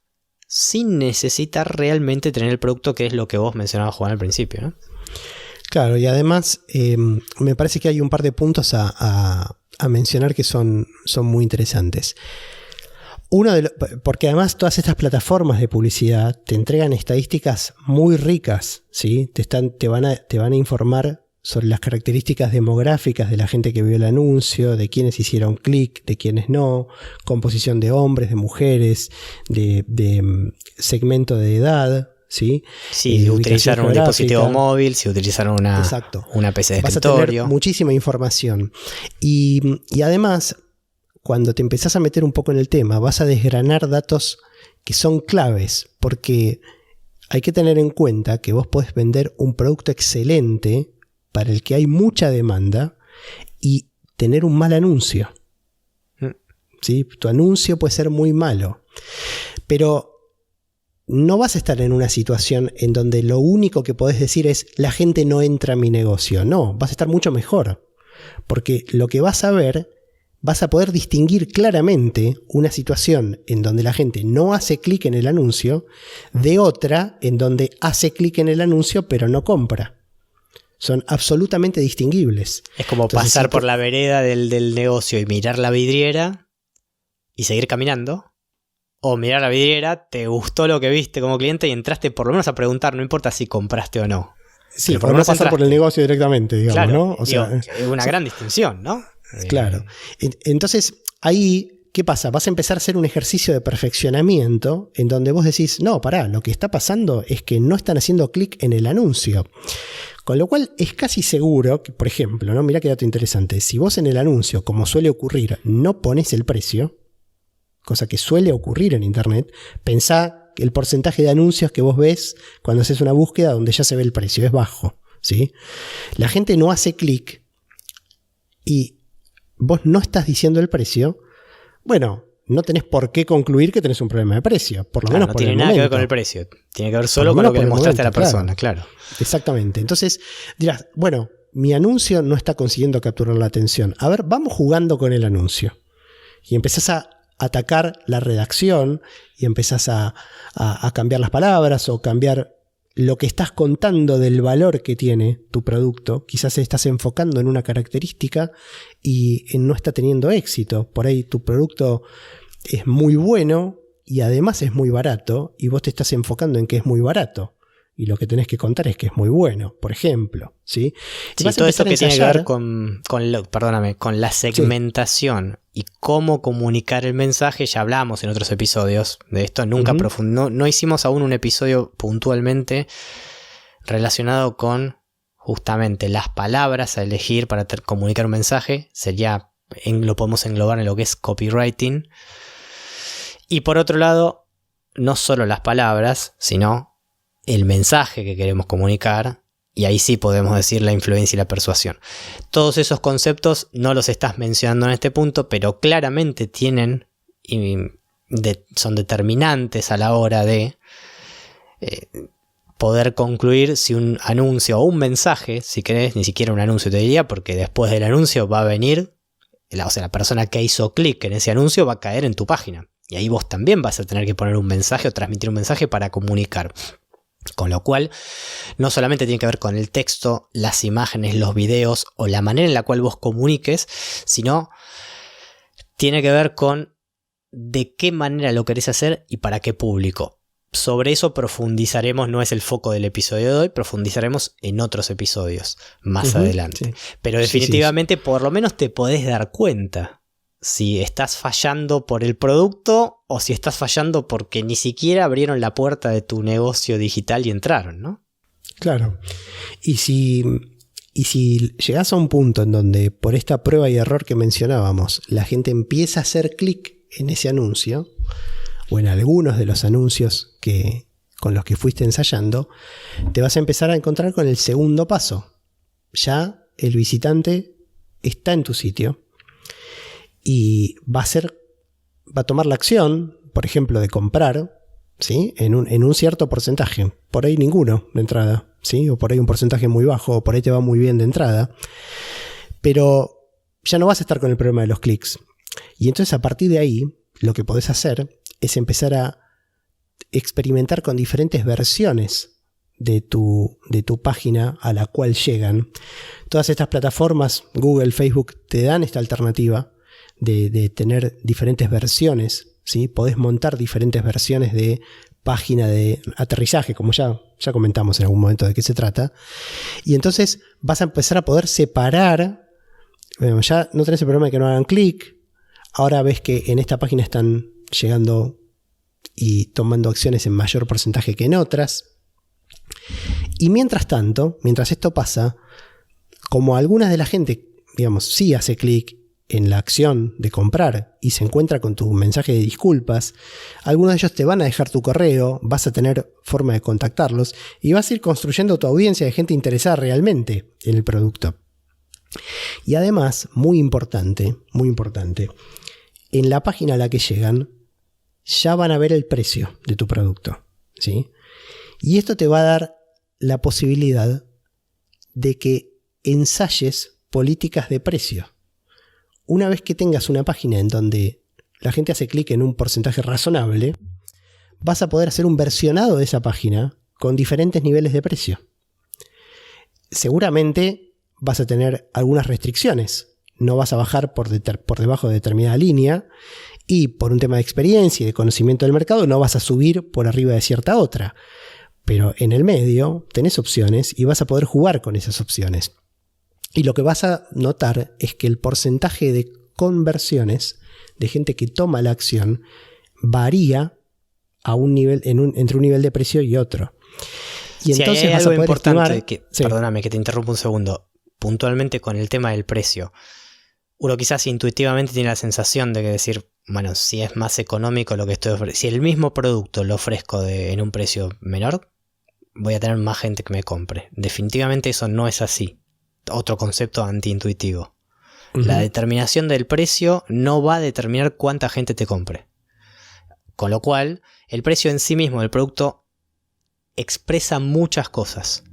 sin necesitar realmente tener el producto, que es lo que vos mencionabas, Juan, al principio, ¿no? Claro, y además me parece que hay un par de puntos a mencionar que son muy interesantes. Porque además todas estas plataformas de publicidad te entregan estadísticas muy ricas, ¿sí? Te van a informar sobre las características demográficas de la gente que vio el anuncio, de quienes hicieron clic, de quienes no, composición de hombres, de mujeres, de segmento de edad, ¿sí? Si utilizaron un dispositivo móvil, si utilizaron una PC de vas escritorio. A tener muchísima información. Y además, cuando te empezás a meter un poco en el tema, vas a desgranar datos que son claves, porque hay que tener en cuenta que vos podés vender un producto excelente para el que hay mucha demanda y tener un mal anuncio. ¿Sí? Tu anuncio puede ser muy malo, pero no vas a estar en una situación en donde lo único que podés decir es: la gente no entra a mi negocio. No, vas a estar mucho mejor, porque lo que vas a ver, vas a poder distinguir claramente una situación en donde la gente no hace clic en el anuncio de otra en donde hace clic en el anuncio pero no compra. Son absolutamente distinguibles. Es como pasar por la vereda del negocio y mirar la vidriera y seguir caminando. O mirar la vidriera, te gustó lo que viste como cliente y entraste por lo menos a preguntar, no importa si compraste o no. Sí, por lo menos pasar por el negocio directamente, digamos, claro, ¿no? O sea, es una gran distinción, ¿no? Claro. Entonces, ahí, ¿qué pasa? Vas a empezar a hacer un ejercicio de perfeccionamiento en donde vos decís: no, pará, lo que está pasando es que no están haciendo clic en el anuncio. Con lo cual es casi seguro que, por ejemplo, ¿no? Mirá qué dato interesante. Si vos en el anuncio, como suele ocurrir, no pones el precio, cosa que suele ocurrir en internet, pensá que el porcentaje de anuncios que vos ves cuando haces una búsqueda donde ya se ve el precio es bajo, ¿sí? La gente no hace clic y vos no estás diciendo el precio, bueno, no tenés por qué concluir que tenés un problema de precio, por lo menos no por tiene el nada que ver momento. con el precio, tiene que ver solo con lo que le mostraste a la persona, claro. Exactamente. Entonces dirás, bueno, mi anuncio no está consiguiendo capturar la atención. A ver, vamos jugando con el anuncio. Y empezás a atacar la redacción y empezás a cambiar las palabras o cambiar lo que estás contando del valor que tiene tu producto. Quizás estás enfocando en una característica y no está teniendo éxito. Por ahí tu producto es muy bueno y además es muy barato y vos te estás enfocando en que es muy barato. Y lo que tenés que contar es que es muy bueno, por ejemplo. Sí, todo esto que tiene que ver con la segmentación y cómo comunicar el mensaje, ya hablamos en otros episodios de esto. Nunca no hicimos aún un episodio puntualmente relacionado con justamente las palabras a elegir para comunicar un mensaje. Lo podemos englobar en lo que es copywriting. Y por otro lado, no solo las palabras, sino el mensaje que queremos comunicar, y ahí sí podemos decir la influencia y la persuasión. Todos esos conceptos no los estás mencionando en este punto, pero claramente son determinantes a la hora de poder concluir si un anuncio o un mensaje, si querés, ni siquiera un anuncio te diría, porque después del anuncio va a venir, la persona que hizo clic en ese anuncio va a caer en tu página, y ahí vos también vas a tener que poner un mensaje o transmitir un mensaje para comunicar. Con lo cual, no solamente tiene que ver con el texto, las imágenes, los videos o la manera en la cual vos comuniques, sino tiene que ver con de qué manera lo querés hacer y para qué público. Sobre eso profundizaremos, no es el foco del episodio de hoy, profundizaremos en otros episodios más adelante. Sí. Pero definitivamente por lo menos te podés dar cuenta si estás fallando por el producto o si estás fallando porque ni siquiera abrieron la puerta de tu negocio digital y entraron, ¿no? Claro. Y si llegás a un punto en donde por esta prueba y error que mencionábamos, la gente empieza a hacer clic en ese anuncio o en algunos de los anuncios con los que fuiste ensayando, te vas a empezar a encontrar con el segundo paso. Ya el visitante está en tu sitio y va a tomar la acción, por ejemplo, de comprar, ¿sí? en un cierto porcentaje. Por ahí ninguno de entrada, ¿sí? O por ahí un porcentaje muy bajo, o por ahí te va muy bien de entrada. Pero ya no vas a estar con el problema de los clics. Y entonces a partir de ahí, lo que podés hacer es empezar a experimentar con diferentes versiones de tu página a la cual llegan. Todas estas plataformas, Google, Facebook, te dan esta alternativa de tener diferentes versiones, ¿sí? Podés montar diferentes versiones de página de aterrizaje, como ya comentamos en algún momento de qué se trata. Y entonces vas a empezar a poder separar. Bueno, ya no tenés el problema de que no hagan clic. Ahora ves que en esta página están llegando y tomando acciones en mayor porcentaje que en otras. Y mientras tanto, mientras esto pasa, como alguna de la gente, digamos, sí hace clic en la acción de comprar y se encuentra con tu mensaje de disculpas, algunos de ellos te van a dejar tu correo, vas a tener forma de contactarlos y vas a ir construyendo tu audiencia de gente interesada realmente en el producto. Y además, muy importante, en la página a la que llegan ya van a ver el precio de tu producto, ¿sí? Y esto te va a dar la posibilidad de que ensayes políticas de precio. Una vez que tengas una página en donde la gente hace clic en un porcentaje razonable, vas a poder hacer un versionado de esa página con diferentes niveles de precio. Seguramente vas a tener algunas restricciones. No vas a bajar por debajo de determinada línea y por un tema de experiencia y de conocimiento del mercado no vas a subir por arriba de cierta otra. Pero en el medio tenés opciones y vas a poder jugar con esas opciones. Y lo que vas a notar es que el porcentaje de conversiones de gente que toma la acción varía a un nivel, entre un nivel de precio y otro. Y entonces hay vas algo a poder importante estimar, perdóname que te interrumpa un segundo, puntualmente con el tema del precio. Uno quizás intuitivamente tiene la sensación de que decir, bueno, si es más económico lo que estoy ofreciendo, si el mismo producto lo ofrezco en un precio menor, voy a tener más gente que me compre. Definitivamente eso no es así. Otro concepto antiintuitivo. La determinación del precio no va a determinar cuánta gente te compre. Con lo cual, el precio en sí mismo del producto expresa muchas cosas.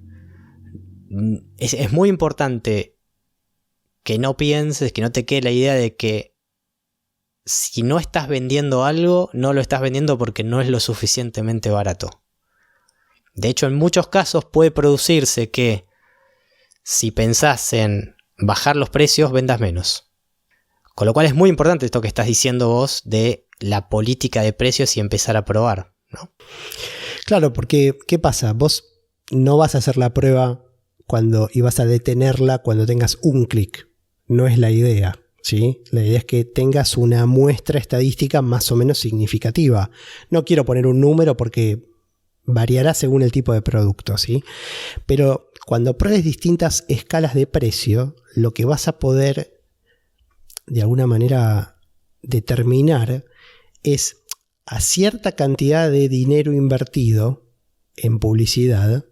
Es muy importante que no pienses, que no te quede la idea de que si no estás vendiendo algo, no lo estás vendiendo porque no es lo suficientemente barato. De hecho, en muchos casos puede producirse que si pensás en bajar los precios, vendas menos. Con lo cual es muy importante esto que estás diciendo vos de la política de precios y empezar a probar, ¿no? Claro, porque ¿qué pasa? Vos no vas a hacer la prueba y vas a detenerla cuando tengas un clic. No es la idea, ¿sí? La idea es que tengas una muestra estadística más o menos significativa. No quiero poner un número porque variará según el tipo de producto, ¿sí? Pero cuando pruebes distintas escalas de precio, lo que vas a poder de alguna manera determinar es a cierta cantidad de dinero invertido en publicidad,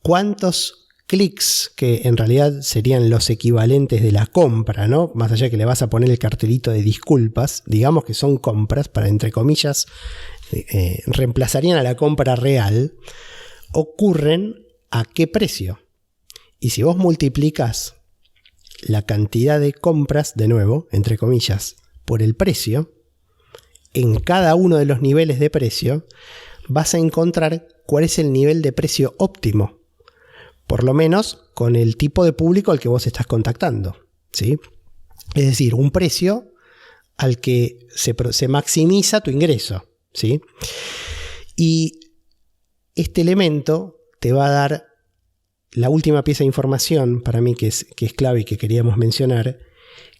cuántos clics, que en realidad serían los equivalentes de la compra, ¿no? Más allá que le vas a poner el cartelito de disculpas, digamos que son compras, para entre comillas, reemplazarían a la compra real, ocurren a qué precio. Y si vos multiplicas la cantidad de compras, de nuevo, entre comillas, por el precio, en cada uno de los niveles de precio, vas a encontrar cuál es el nivel de precio óptimo. Por lo menos con el tipo de público al que vos estás contactando, ¿sí? Es decir, un precio al que se maximiza tu ingreso, ¿sí? Y este elemento te va a dar la última pieza de información para mí que es clave y que queríamos mencionar,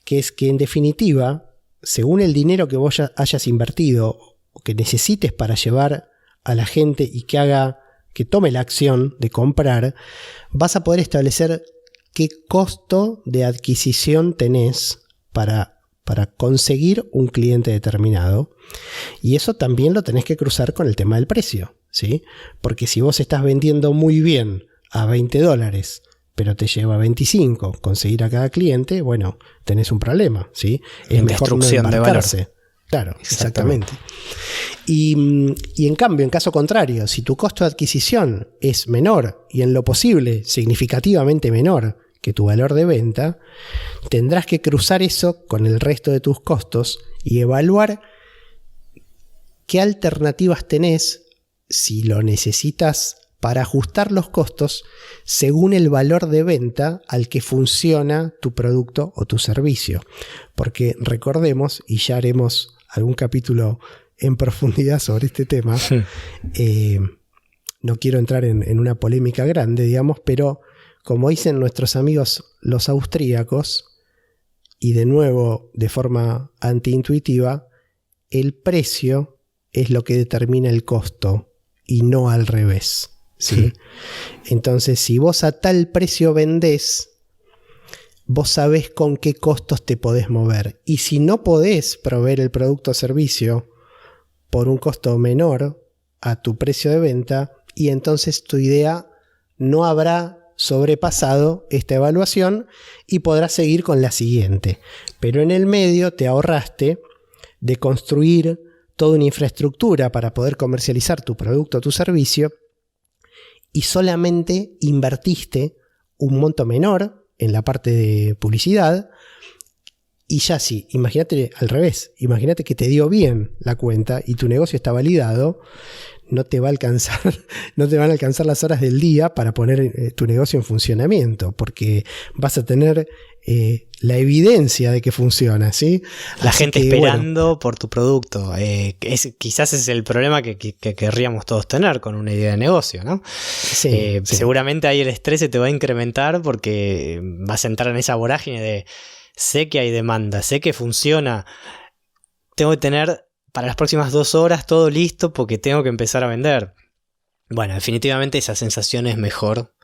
que es que en definitiva, según el dinero que vos hayas invertido o que necesites para llevar a la gente y que tome la acción de comprar, vas a poder establecer qué costo de adquisición tenés para conseguir un cliente determinado. Y eso también lo tenés que cruzar con el tema del precio, ¿sí? Porque si vos estás vendiendo muy bien a $20, pero te lleva 25 conseguir a cada cliente, bueno, tenés un problema, ¿sí? Es mejor no embarcarse. Claro, exactamente. Y en cambio, en caso contrario, si tu costo de adquisición es menor y en lo posible significativamente menor que tu valor de venta, tendrás que cruzar eso con el resto de tus costos y evaluar qué alternativas tenés si lo necesitas para ajustar los costos según el valor de venta al que funciona tu producto o tu servicio. Porque recordemos, y ya haremos algún capítulo en profundidad sobre este tema, no quiero entrar en una polémica grande, digamos, pero como dicen nuestros amigos los austríacos, y de nuevo de forma antiintuitiva, el precio es lo que determina el costo y no al revés. ¿Sí? Entonces, si vos a tal precio vendés, vos sabés con qué costos te podés mover. Y si no podés proveer el producto o servicio por un costo menor a tu precio de venta, y entonces tu idea no habrá sobrepasado esta evaluación y podrás seguir con la siguiente. Pero en el medio te ahorraste de construir toda una infraestructura para poder comercializar tu producto o tu servicio, y solamente invertiste un monto menor en la parte de publicidad. Y ya sí, imagínate al revés, imagínate que te dio bien la cuenta y tu negocio está validado, no te van a alcanzar las horas del día para poner tu negocio en funcionamiento, porque vas a tener la evidencia de que funciona, ¿sí? La Así gente que, esperando por tu producto. Quizás es el problema que querríamos todos tener con una idea de negocio, ¿no? Sí. Seguramente ahí el estrés se te va a incrementar porque vas a entrar en esa vorágine de sé que hay demanda, sé que funciona, tengo que tener para las próximas 2 horas todo listo porque tengo que empezar a vender. Bueno, definitivamente esa sensación es mejor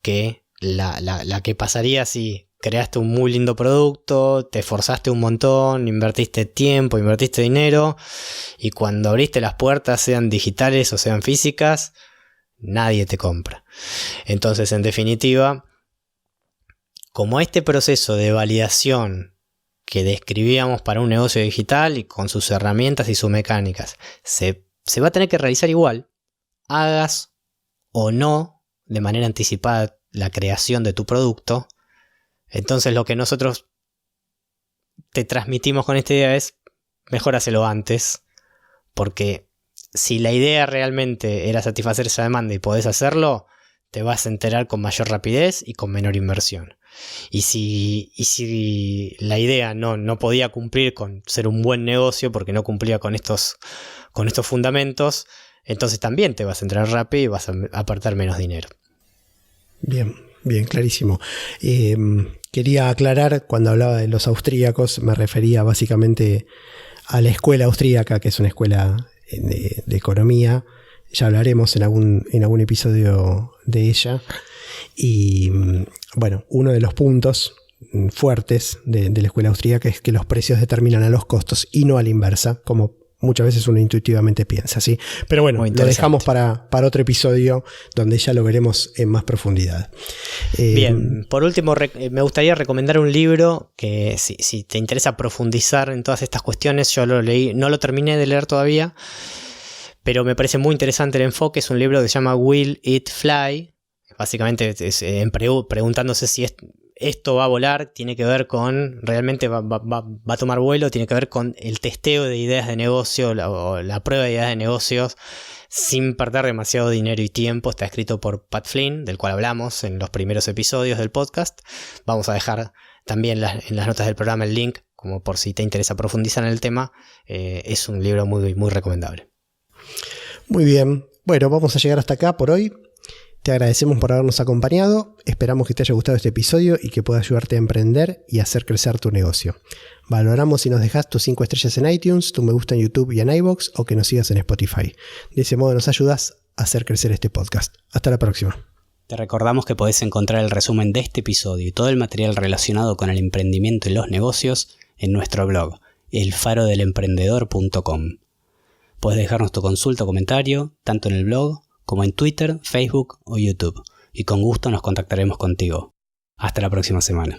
que la que pasaría si creaste un muy lindo producto, te esforzaste un montón, invertiste tiempo, invertiste dinero, y cuando abriste las puertas, sean digitales o sean físicas, nadie te compra. Entonces, en definitiva, como este proceso de validación que describíamos para un negocio digital y con sus herramientas y sus mecánicas, se va a tener que realizar igual, hagas o no de manera anticipada la creación de tu producto. Entonces lo que nosotros te transmitimos con esta idea es: mejor hacelo antes, porque si la idea realmente era satisfacer esa demanda y podés hacerlo, te vas a enterar con mayor rapidez y con menor inversión. Y si la idea no podía cumplir con ser un buen negocio porque no cumplía con estos fundamentos, entonces también te vas a enterar rápido y vas a apartar menos dinero. Bien, clarísimo. Quería aclarar, cuando hablaba de los austríacos, me refería básicamente a la escuela austríaca, que es una escuela de economía. Ya hablaremos en algún episodio de ella. Y bueno, uno de los puntos fuertes de la escuela austríaca es que los precios determinan a los costos y no a la inversa, como muchas veces uno intuitivamente piensa, ¿sí? Pero bueno, lo dejamos para otro episodio donde ya lo veremos en más profundidad. Bien, por último, me gustaría recomendar un libro que si te interesa profundizar en todas estas cuestiones. Yo lo leí, no lo terminé de leer todavía, pero me parece muy interesante el enfoque. Es un libro que se llama Will It Fly? Básicamente preguntándose si esto va a volar, tiene que ver con, realmente va a tomar vuelo, tiene que ver con el testeo de ideas de negocio o la prueba de ideas de negocios sin perder demasiado dinero y tiempo. Está escrito por Pat Flynn, del cual hablamos en los primeros episodios del podcast. Vamos a dejar también en las notas del programa el link, como por si te interesa profundizar en el tema. Es un libro muy, muy recomendable. Muy bien, bueno, vamos a llegar hasta acá por hoy. Te agradecemos por habernos acompañado, esperamos que te haya gustado este episodio y que pueda ayudarte a emprender y hacer crecer tu negocio. Valoramos si nos dejas tus 5 estrellas en iTunes, tu me gusta en YouTube y en iVoox, o que nos sigas en Spotify. De ese modo nos ayudas a hacer crecer este podcast. Hasta la próxima. Te recordamos que podés encontrar el resumen de este episodio y todo el material relacionado con el emprendimiento y los negocios en nuestro blog, elfarodelemprendedor.com. Podés dejarnos tu consulta o comentario, tanto en el blog como en Twitter, Facebook o YouTube, y con gusto nos contactaremos contigo. Hasta la próxima semana.